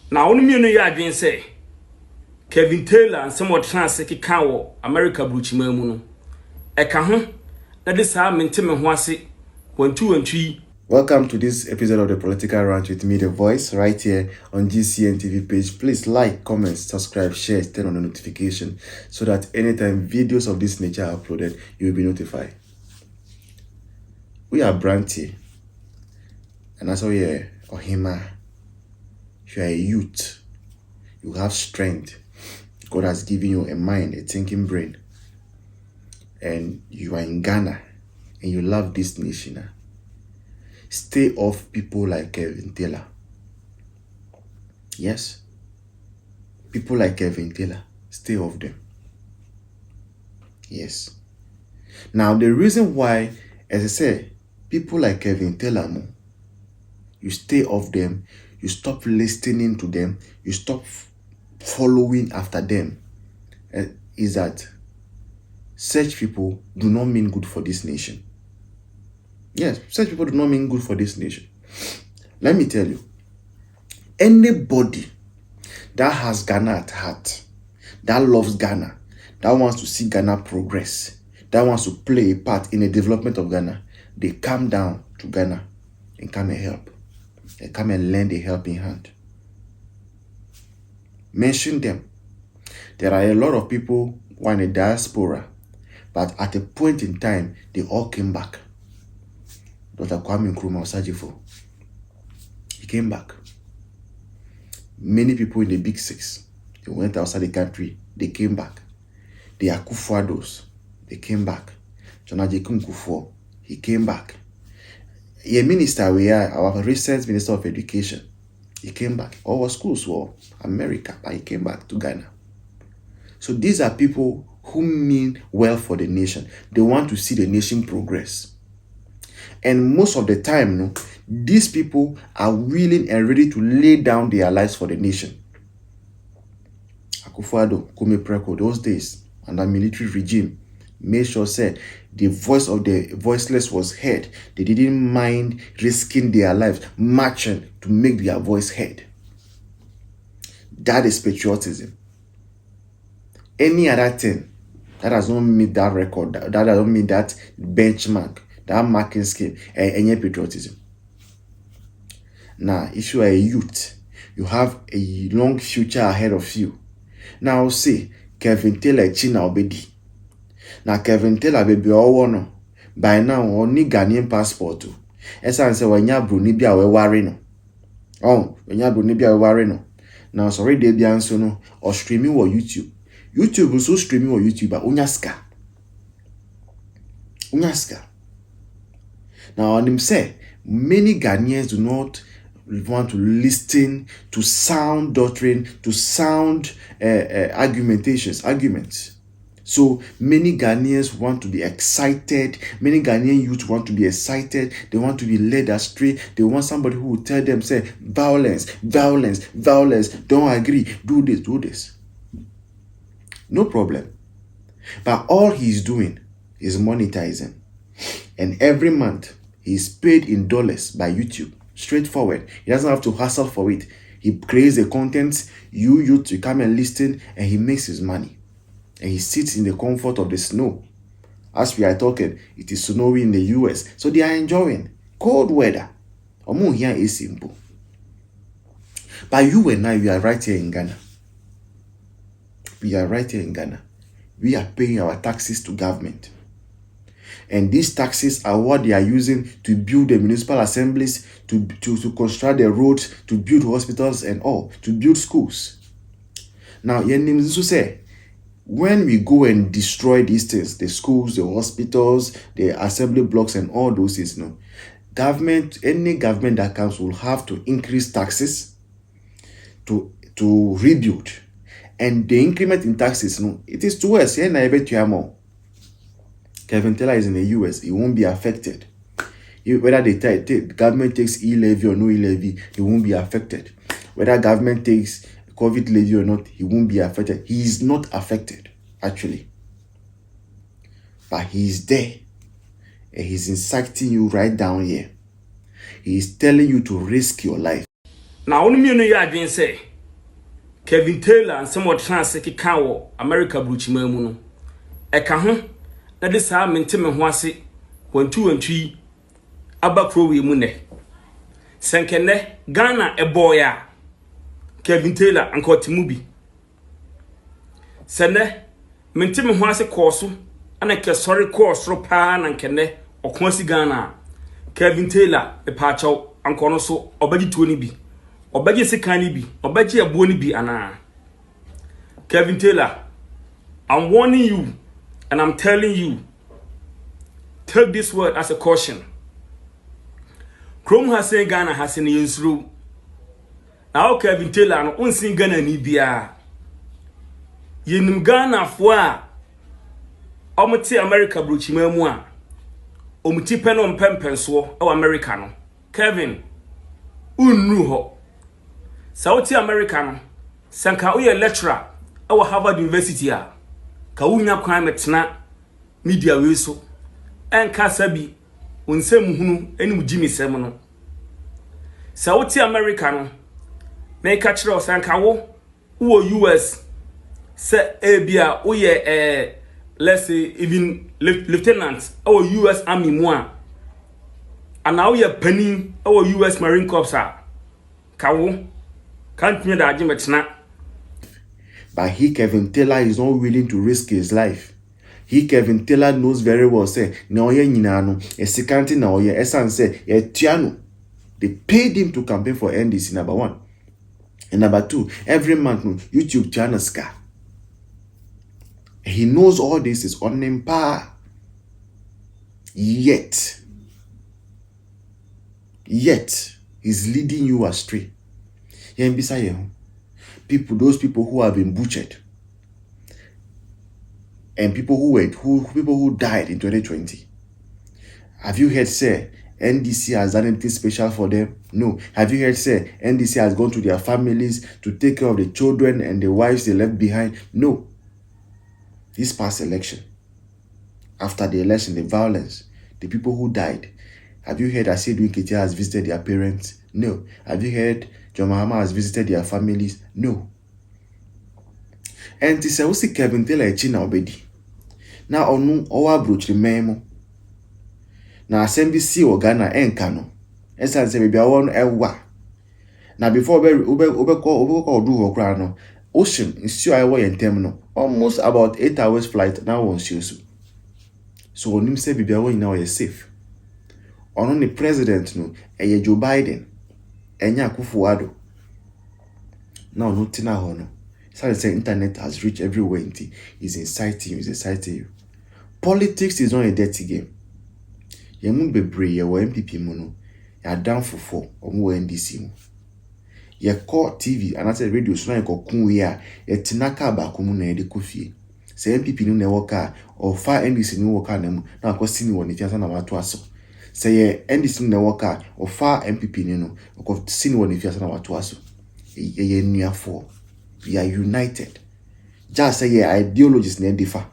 Now, only me no ya adwin say Kelvin Taylor and some trans keka wo America bruchima mu no. Eka ho na de saa menteme ho ase wantu. Welcome to this episode of the Political Ranch with me, The Voice, right here on GCN TV page. Please like, comment, subscribe, share, turn on the notification so that anytime videos of this nature are uploaded, you will be notified. We are Branty, and that's why you're Ohima. You are a youth. You have strength. God has given you a mind, a thinking brain. And you are in Ghana, and you love this nation. Stay off people like Kelvin Taylor. Yes. People like Kelvin Taylor. Stay off them. Yes. Now, the reason why, as I say, people like Kelvin Taylor, you stay off them, you stop listening to them, you stop following after them, is that such people do not mean good for this nation. Yes, such people do not mean good for this nation. Let me tell you, anybody that has Ghana at heart, that loves Ghana, that wants to see Ghana progress, that wants to play a part in the development of Ghana, they come down to Ghana and come and help. They come and lend a helping hand. Mention them. There are a lot of people who are in the diaspora, but at a point in time, they all came back. Dr. Kwame Nkrumah Osajifo, he came back. Many people in the big six, they went outside the country, they came back. The Akufo-Addos, they came back. John Ajekun Kufuor, he came back. A minister, we are our recent Minister of Education, he came back. Our schools were America, but he came back to Ghana. So these are people who mean well for the nation. They want to see the nation progress. And most of the time, these people are willing and ready to lay down their lives for the nation. Akufo-Addo, Kume Preko, those days, under military regime, made sure said the voice of the voiceless was heard. They didn't mind risking their lives, marching to make their voice heard. That is patriotism. Any other thing that does not meet that record, that does not meet that benchmark, that marking scheme, and any patriotism. Now, if you are a youth, you have a long future ahead of you. Now, say, Kelvin Taylor China Obedi. Now, Kelvin Taylor baby all no. By now, only Ghanaian passport. Esa say when ya Bruni bia we worry no. Oh, when ya Bruni bia we worry no. Now, sorry, they be answer no. Or streaming or YouTube. YouTube also streaming or YouTube, but unyaska. Now, on him say, many Ghanaians do not want to listen to sound doctrine, to sound arguments. So many Ghanaians want to be excited. Many Ghanaian youth want to be excited. They want to be led astray. They want somebody who will tell them, say, violence. Don't agree. Do this. No problem. But all he's doing is monetizing. And every month, he's paid in dollars by YouTube. Straightforward. He doesn't have to hustle for it. He creates the content, you to come and listen, and he makes his money. And he sits in the comfort of the snow. As we are talking, it is snowy in the US. So they are enjoying cold weather. Omo here is simple. But you and I, we are right here in Ghana. We are paying our taxes to government. And these taxes are what they are using to build the municipal assemblies, to construct the roads, to build hospitals and all, to build schools. Now, Yenimzu say, when we go and destroy these things, the schools, the hospitals, the assembly blocks and all those things, any government that comes will have to increase taxes to rebuild. And the increment in taxes, it is to us. Kelvin Taylor is in the US, he won't be affected. Whether the government takes e-levy or no e-levy, he won't be affected. Whether government takes COVID levy or not, he won't be affected. He is not affected, actually. But he is there. And he's inciting you right down here. He is telling you to risk your life. Now, only me no you adwin say Kelvin Taylor and somewhat trans keka wo America bruchima mu no eka ho na de saa menteme ho ase wantu abakro we mu ne senkene Ghana eboya Kelvin Taylor anka otimu bi sene menteme ho ase koso ana ke sorry course ro pa na nkene okonsi Ghana Kelvin Taylor epachaw anka no so obagi tuo ni bi obagi sekani bi obagi abo ni bi ana Kelvin Taylor, I'm warning you and I'm telling you, take this word as a caution. Chrome has said Ghana has in Yensru. Now Kelvin Taylor no unsin Ghana ni bia. Yenim Ghana fwa omuti America bruchima mu a omuti peno mpempenso e America no. Kelvin unnu ho. Sauti America no sanka uye lecturer our Harvard University a ka wunya kwan metena media we so enka sabi unsem hunu enim Gyimi sem no South America no make a chiro sanka wo US se ebia uye let's say even lieutenant our US Army mu a ana uye panin our US Marine Corps a ka wo can't me da Gyimi metena. But he, Kelvin Taylor, is not willing to risk his life. He, Kelvin Taylor, knows very well, say, no, ye nyinano, a sekanti na ye esan say, ye tiano. They paid him to campaign for NDC, number one. And number two, every month, YouTube channel scar. He knows all this is on him power. Yet, he's leading you astray. Ye mbisa ye people, those people who have been butchered, and people who died in 2020. Have you heard say NDC has done anything special for them? No. Have you heard say NDC has gone to their families to take care of the children and the wives they left behind? No. This past election, after the election, the violence, the people who died, have you heard that Seydou Nketia has visited their parents? No. Have you heard John Mahama has visited their families? No. And this is Kelvin Taylor China obedi. Now onu owa broach memo. Na SMBC or Ghana enkano. Esan se bibia won ewa. Na before ube ko do okra no. Ocean nsuo ayo yentem no. Almost about 8 hours flight now on nsuo. So onim se bibia won now is safe. Ono ni president no eye Joe Biden. Enya Akufo-Addo. Now no tina ho no. So say internet has reached everywhere. Is inciting you. Politics is not a dirty game. Yemu bebre ye wo MPP mu no. Ya down for 4 omo NDC mu. Ye call TV and I said radio so na ko kun we a ye tinaka ba ko mu na ye de kofie. Say MPP no na wo ka or fa NDC no wo ka na mu na ko sini wo ne fiasa na wato aso. Say ye NDC no na wo ka or fa MPP no ko sini wo ne fiasa na wato aso. Ye nuafo. We are united. Just say your ideologies na differ.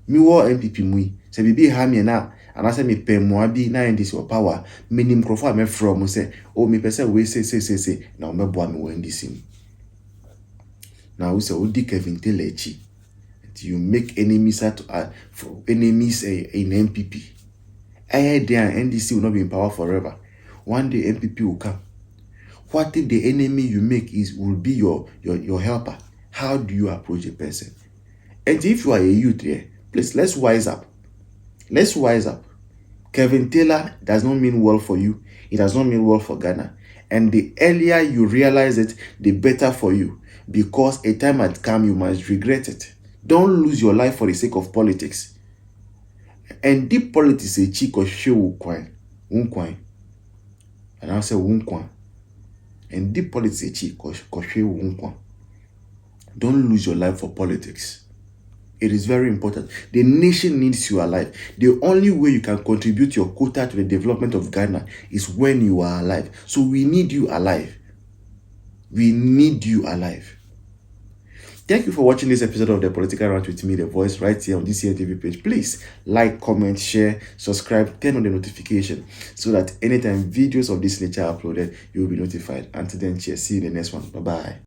Mi wo MPP mu say bibi ha me na anase me pemmoa bi na NDC o power minim crofo me from say o me pese we say na o meboa me wo NDC. Now we say odi Kelvin Taylor echi. You make enemies for enemies in MPP. There NDC will not be in power forever. One day MPP will come. What if the enemy you make will be your helper? How do you approach a person? And if you are a youth here, please let's wise up. Let's wise up. Kelvin Taylor does not mean well for you. It does not mean well for Ghana. And the earlier you realize it, the better for you. Because a time had come, you must regret it. Don't lose your life for the sake of politics. And deep politics is a chick or show unquine. And I'll say unquine. And deep politics is a chick or show unquine. Don't lose your life for politics. It is very important. The nation needs you alive. The only way you can contribute your quota to the development of Ghana is when you are alive. So we need you alive. We need you alive. Thank you for watching this episode of The Political Rant with me, The Voice, right here on this here TV page. Please like, comment, share, subscribe, turn on the notification so that anytime videos of this nature are uploaded, you will be notified. Until then, cheers. See you in the next one. Bye-bye.